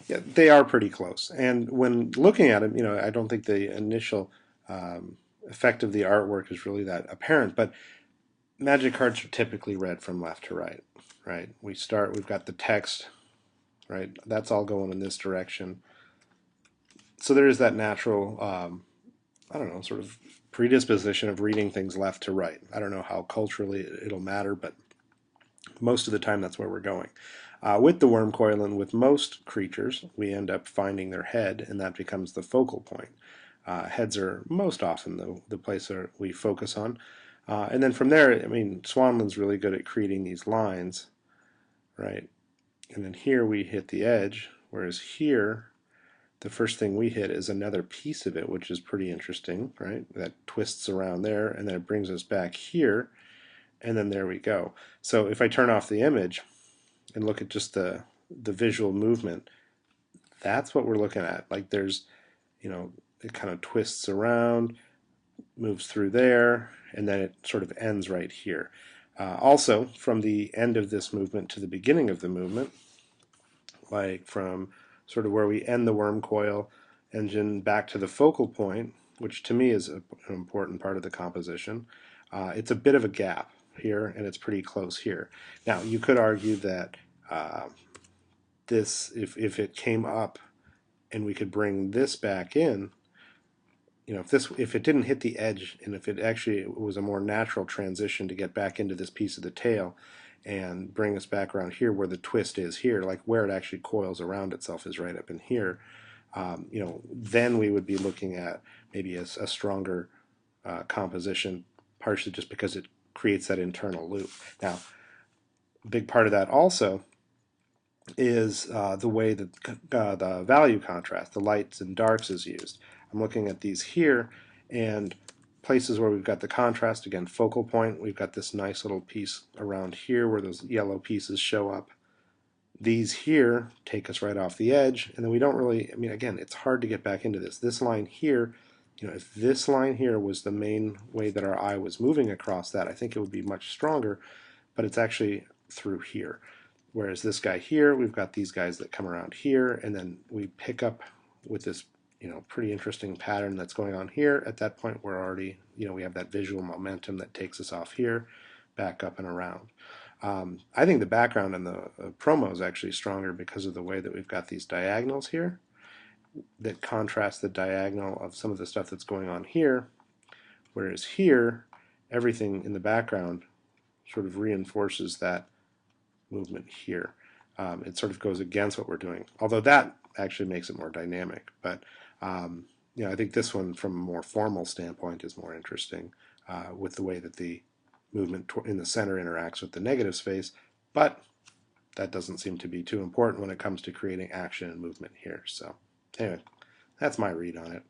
Yeah, they are pretty close. And when looking at them, I don't think the initial effect of the artwork is really that apparent, but Magic cards are typically read from left to right, right? We've got the text, right? That's all going in this direction. So there is that natural, I don't know, sort of predisposition of reading things left to right. I don't know how culturally it'll matter, but most of the time that's where we're going. With the worm coil and with most creatures, we end up finding their head, and that becomes the focal point. Heads are most often the place that we focus on. And then from there, I mean, Swanland's really good at creating these lines, right? And then here we hit the edge, whereas here, the first thing we hit is another piece of it, which is pretty interesting, right? That twists around there, and then it brings us back here, and then there we go. So if I turn off the image and look at just the visual movement, that's what we're looking at. Like there's, it kind of twists around, moves through there, and then it sort of ends right here. Also, from the end of this movement to the beginning of the movement, like from sort of where we end the worm coil engine back to the focal point, which to me is an important part of the composition, it's a bit of a gap here, and it's pretty close here. Now, you could argue that this, if it came up and we could bring this back in, if it didn't hit the edge, and if it actually was a more natural transition to get back into this piece of the tail and bring us back around here where the twist is here, like where it actually coils around itself is right up in here, then we would be looking at maybe a stronger composition, partially just because it creates that internal loop. Now, a big part of that also is the way that the value contrast, the lights and darks, is used. I'm looking at these here, and places where we've got the contrast, again, focal point, we've got this nice little piece around here where those yellow pieces show up. These here take us right off the edge, and then we don't really, I mean, again, it's hard to get back into this. This line here, if this line here was the main way that our eye was moving across that, I think it would be much stronger, but it's actually through here. Whereas this guy here, we've got these guys that come around here, and then we pick up with this, pretty interesting pattern that's going on here. At that point, we're already, we have that visual momentum that takes us off here, back up and around. I think the background in the promo is actually stronger because of the way that we've got these diagonals here that contrast the diagonal of some of the stuff that's going on here, whereas here, everything in the background sort of reinforces that movement here. It sort of goes against what we're doing, although that actually makes it more dynamic. But I think this one, from a more formal standpoint, is more interesting with the way that the movement in the center interacts with the negative space. But that doesn't seem to be too important when it comes to creating action and movement here. So anyway, that's my read on it.